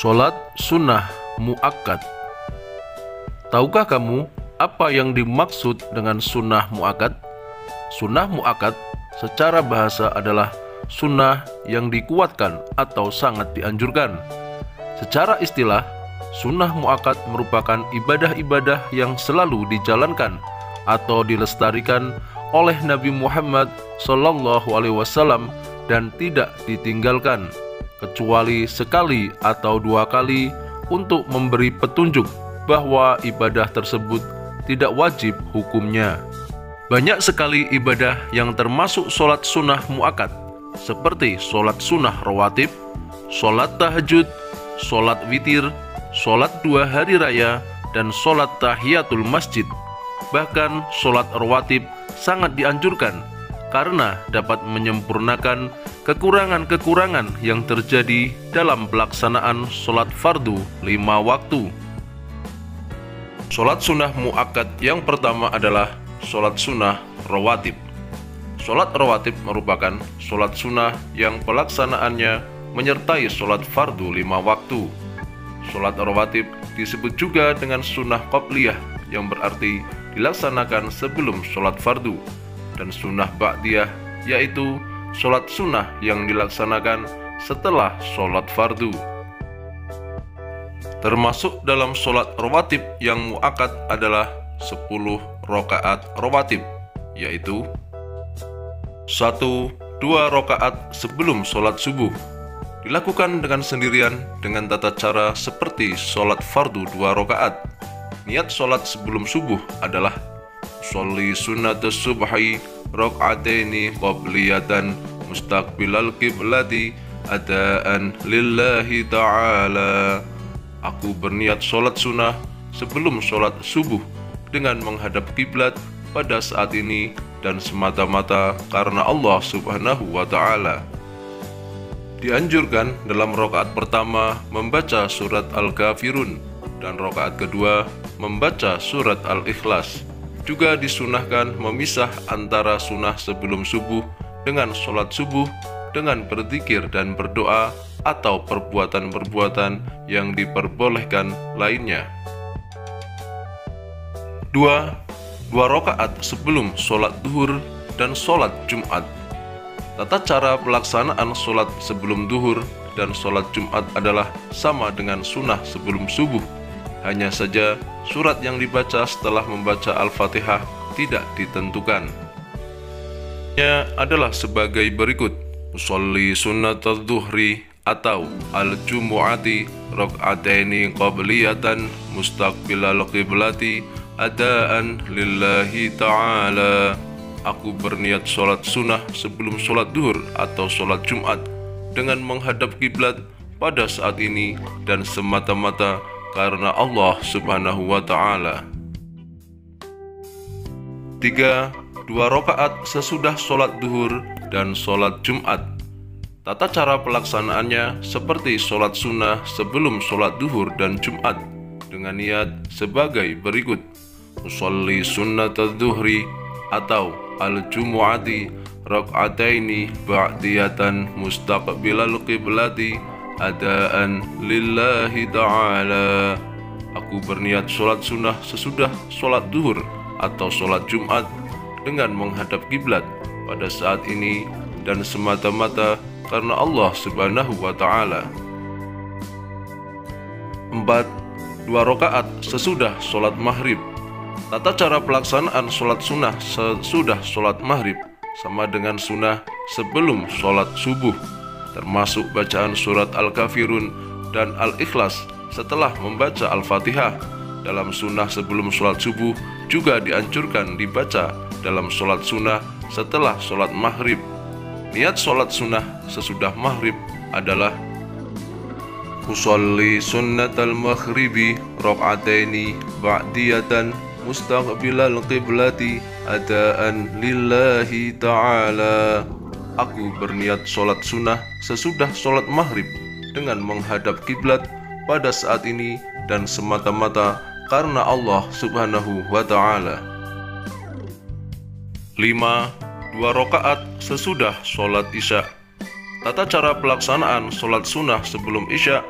Sholat sunnah muakkad. Tahukah kamu apa yang dimaksud dengan sunnah muakkad? Sunnah muakkad secara bahasa adalah sunnah yang dikuatkan atau sangat dianjurkan. Secara istilah, sunnah muakkad merupakan ibadah-ibadah yang selalu dijalankan atau dilestarikan oleh Nabi Muhammad SAW dan tidak ditinggalkan kecuali sekali atau dua kali untuk memberi petunjuk bahwa ibadah tersebut tidak wajib hukumnya. Banyak sekali ibadah yang termasuk sholat sunnah muakkad, seperti sholat sunnah rawatib, sholat tahajud, sholat witir, sholat 2 hari raya, dan sholat tahiyatul masjid. Bahkan sholat rawatib sangat dianjurkan karena dapat menyempurnakan kekurangan-kekurangan yang terjadi dalam pelaksanaan sholat fardu 5 waktu. Sholat sunnah muakkad yang pertama adalah sholat sunnah rawatib. Sholat rawatib merupakan sholat sunnah yang pelaksanaannya menyertai sholat fardu 5 waktu. Sholat rawatib disebut juga dengan sunnah qobliyah, yang berarti dilaksanakan sebelum sholat fardu, dan sunnah ba'diyah, yaitu sholat sunnah yang dilaksanakan setelah sholat fardu. Termasuk dalam sholat rawatib yang muakkad adalah 10 rakaat rawatib, yaitu 1-2 rakaat sebelum sholat subuh, dilakukan dengan sendirian dengan tata cara seperti sholat fardu 2 rakaat. Niat sholat sebelum subuh adalah sholli sunnatus subhi raka'ataini qabliyatan mustaqbilal qiblati adaan lillahi ta'ala. Aku berniat sholat sunnah sebelum sholat subuh dengan menghadap kiblat pada saat ini dan semata-mata karena Allah Subhanahu wa ta'ala. Dianjurkan dalam rakaat pertama membaca surat Al-Kafirun dan rakaat kedua membaca surat Al-Ikhlas. Juga disunahkan memisah antara sunnah sebelum subuh dengan sholat subuh dengan berzikir dan berdoa atau perbuatan-perbuatan yang diperbolehkan lainnya. 2 rakaat sebelum sholat duhur dan sholat Jumat. Tata cara pelaksanaan sholat sebelum duhur dan sholat Jumat adalah sama dengan sunnah sebelum subuh. Hanya saja surat yang dibaca setelah membaca Al-Fatihah tidak ditentukan. Nya adalah sebagai berikut: sholli sunnatul duhri atau al-jumu'ati raka'ataini qabliyatan mustaqbilal qiblati adaan lillahi ta'ala. Aku berniat sholat sunnah sebelum sholat duhur atau sholat Jumat dengan menghadap kiblat pada saat ini dan semata-mata karena Allah Subhanahu wa ta'ala. 3. 2 rakaat sesudah sholat duhur dan sholat Jumat. Tata cara pelaksanaannya seperti sholat sunnah sebelum sholat duhur dan Jumat dengan niat sebagai berikut: sholli sunnatul duhri atau al-jumu'ati raka'ataini ba'diyatan mustaqbilal qiblati adaan lillahi ta'ala. Aku berniat sholat sunnah sesudah sholat duhur atau sholat Jumat dengan menghadap kiblat pada saat ini dan semata-mata karena Allah Subhanahu wa ta'ala. 4. 2 rakaat sesudah sholat maghrib. Tata cara pelaksanaan sholat sunnah sesudah sholat maghrib sama dengan sunnah sebelum sholat subuh, termasuk bacaan surat Al-Kafirun dan Al-Ikhlas setelah membaca Al-Fatihah. Dalam sunnah sebelum sholat subuh juga dianjurkan dibaca dalam sholat sunnah setelah sholat maghrib. Niat sholat sunnah sesudah maghrib adalah usolli sunnatal maghribi raka'ataini ba'diyatan mustaqbilal qiblati adaan lillahi ta'ala. Aku berniat sholat sunnah sesudah sholat maghrib dengan menghadap kiblat pada saat ini dan semata-mata karena Allah Subhanahu wa ta'ala. 5. 2 rakaat sesudah sholat isya. Tata cara pelaksanaan sholat sunnah sebelum isya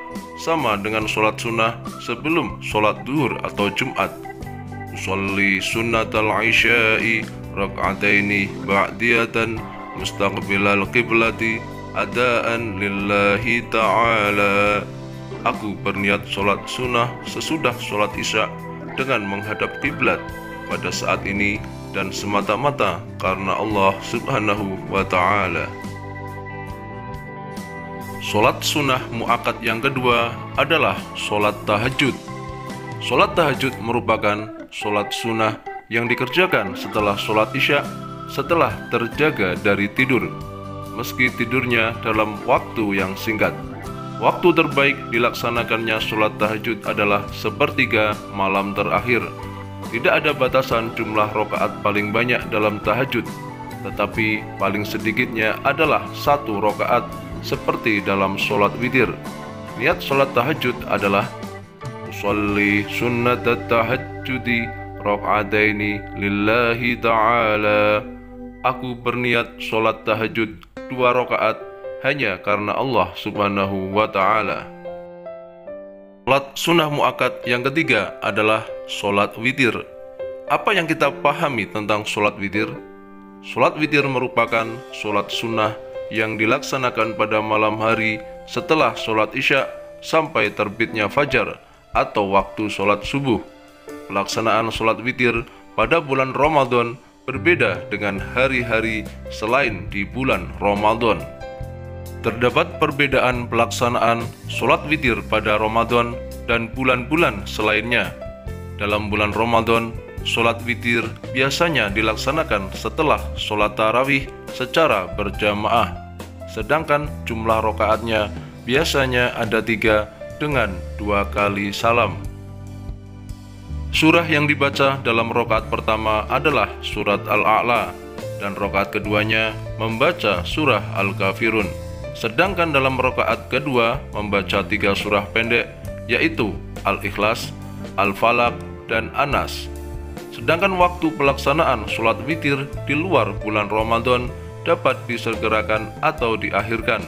sama dengan sholat sunnah sebelum sholat duhur atau Jumat. Usolli sunnatal isya'i rak'ataini ba'diyatan mustaqbilal qiblati adaan lillahi ta'ala. Aku berniat sholat sunnah sesudah sholat isya dengan menghadap kiblat pada saat ini dan semata-mata karena Allah Subhanahu wa ta'ala. Sholat sunnah mu'akkad yang kedua adalah sholat tahajud. Sholat tahajud merupakan sholat sunnah yang dikerjakan setelah sholat isya setelah terjaga dari tidur, meski tidurnya dalam waktu yang singkat. Waktu terbaik dilaksanakannya sholat tahajud adalah sepertiga malam terakhir. Tidak ada batasan jumlah rakaat paling banyak dalam tahajud, tetapi paling sedikitnya adalah 1 rakaat seperti dalam sholat witir. Niat sholat tahajud adalah usolli sunnatat tahajjudi rak'ataini lillahi ta'ala. Aku berniat sholat tahajud 2 rakaat hanya karena Allah Subhanahu wa ta'ala. Sholat sunnah mu'akkad yang ketiga adalah sholat witir. Apa yang kita pahami tentang sholat witir? Sholat witir merupakan sholat sunnah yang dilaksanakan pada malam hari setelah sholat isya sampai terbitnya fajar atau waktu sholat subuh. Pelaksanaan sholat witir pada bulan Ramadan berbeda dengan hari-hari selain di bulan Ramadan. Terdapat perbedaan pelaksanaan sholat witir pada Ramadan dan bulan-bulan selainnya. Dalam bulan Ramadan, sholat witir biasanya dilaksanakan setelah sholat tarawih secara berjamaah, sedangkan jumlah rakaatnya biasanya ada 3 dengan 2 kali salam. Surah yang dibaca dalam rakaat pertama adalah surat Al-A'la dan rakaat keduanya membaca surah Al-Kafirun. Sedangkan dalam rakaat kedua membaca 3 surah pendek, yaitu Al-Ikhlas, Al-Falaq, dan Anas. Sedangkan waktu pelaksanaan sholat witir di luar bulan Ramadan dapat disegerakan atau diakhirkan.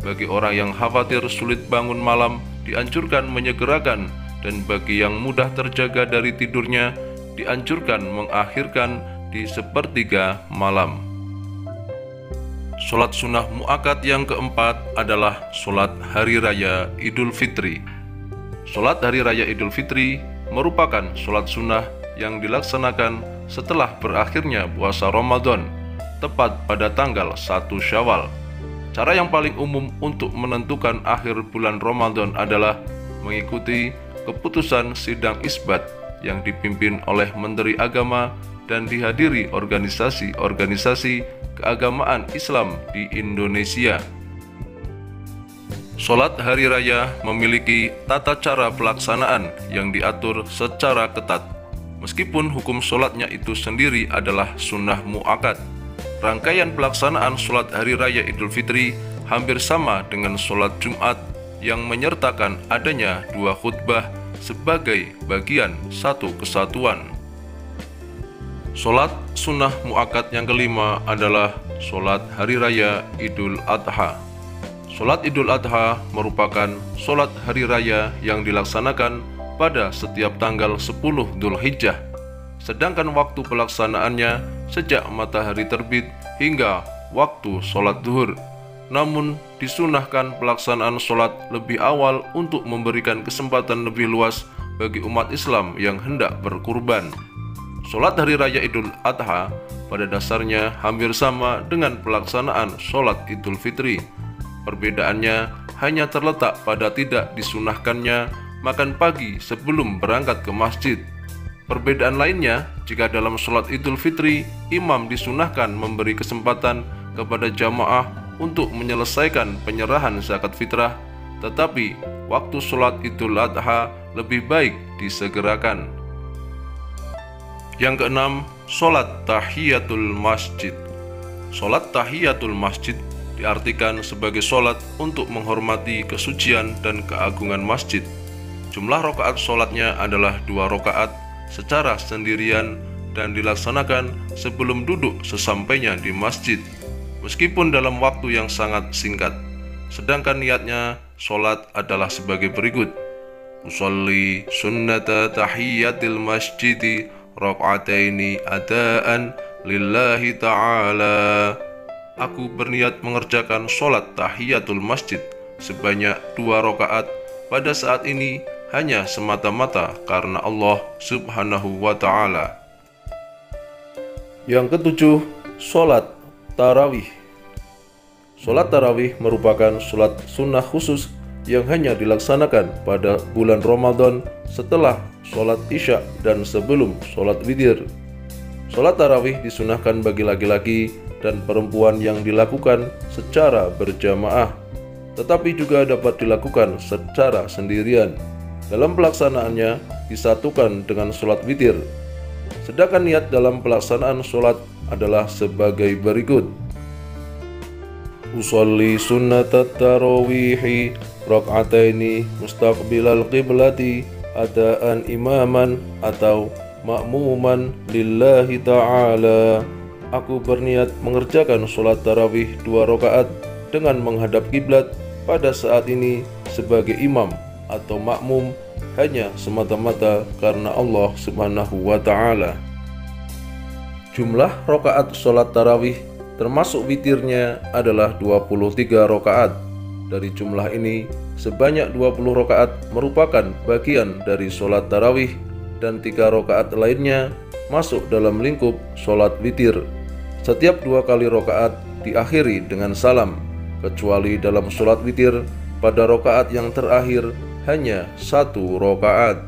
Bagi orang yang khawatir sulit bangun malam, dianjurkan menyegerakan, dan bagi yang mudah terjaga dari tidurnya, dianjurkan mengakhirkan di sepertiga malam. Sholat sunnah mu'akkad yang keempat adalah sholat hari raya Idul Fitri. Sholat hari raya Idul Fitri merupakan sholat sunnah yang dilaksanakan setelah berakhirnya puasa Ramadan, tepat pada tanggal 1 Syawal. Cara yang paling umum untuk menentukan akhir bulan Ramadan adalah mengikuti keputusan sidang isbat yang dipimpin oleh Menteri Agama dan dihadiri organisasi-organisasi keagamaan Islam di Indonesia. Sholat hari raya memiliki tata cara pelaksanaan yang diatur secara ketat. Meskipun hukum sholatnya itu sendiri adalah sunnah mu'akkad, rangkaian pelaksanaan sholat hari raya Idul Fitri hampir sama dengan sholat Jumat yang menyertakan adanya 2 khutbah sebagai bagian satu kesatuan. Sholat sunnah mu'akkad yang kelima adalah sholat hari raya Idul Adha. Sholat Idul Adha merupakan sholat hari raya yang dilaksanakan pada setiap tanggal 10 Dzulhijjah. Sedangkan waktu pelaksanaannya sejak matahari terbit hingga waktu sholat duhur. Namun disunahkan pelaksanaan sholat lebih awal untuk memberikan kesempatan lebih luas bagi umat Islam yang hendak berkurban. Sholat hari raya Idul Adha pada dasarnya hampir sama dengan pelaksanaan sholat Idul Fitri. Perbedaannya hanya terletak pada tidak disunahkannya makan pagi sebelum berangkat ke masjid. Perbedaan lainnya, jika dalam sholat Idul Fitri, imam disunahkan memberi kesempatan kepada jamaah untuk menyelesaikan penyerahan zakat fitrah, tetapi waktu sholat Idul Adha lebih baik disegerakan. Yang keenam, sholat tahiyatul masjid. Sholat tahiyatul masjid diartikan sebagai sholat untuk menghormati kesucian dan keagungan masjid. Jumlah rakaat sholatnya adalah 2 rakaat secara sendirian dan dilaksanakan sebelum duduk sesampainya di masjid, meskipun dalam waktu yang sangat singkat. Sedangkan niatnya solat adalah sebagai berikut. Usolli sunnata tahiyyatil masjidi raq'ataini adaan lillahi ta'ala. Aku berniat mengerjakan solat tahiyatul masjid sebanyak 2 rakaat pada saat ini hanya semata-mata karena Allah Subhanahu wa ta'ala. Yang ketujuh, solat tarawih. Solat tarawih merupakan solat sunnah khusus yang hanya dilaksanakan pada bulan Ramadan setelah sholat isya dan sebelum sholat witir. Sholat tarawih disunahkan bagi laki-laki dan perempuan yang dilakukan secara berjamaah, tetapi juga dapat dilakukan secara sendirian. Dalam pelaksanaannya disatukan dengan sholat witir. Sedangkan niat dalam pelaksanaan sholat adalah sebagai berikut. Usolli sunnatat tarawihi raq'ataini mustaqbilal qiblati adaan imaman atau ma'muman lillahi ta'ala. Aku berniat mengerjakan sholat tarawih 2 rakaat dengan menghadap kiblat pada saat ini sebagai imam atau makmum hanya semata-mata karena Allah Subhanahu wa ta'ala. Jumlah rakaat sholat tarawih termasuk witirnya adalah 23 rakaat. Dari jumlah ini, sebanyak 20 rakaat merupakan bagian dari sholat tarawih dan 3 rakaat lainnya masuk dalam lingkup sholat witir. Setiap 2 kali rakaat diakhiri dengan salam, kecuali dalam sholat witir pada rakaat yang terakhir hanya 1 rakaat.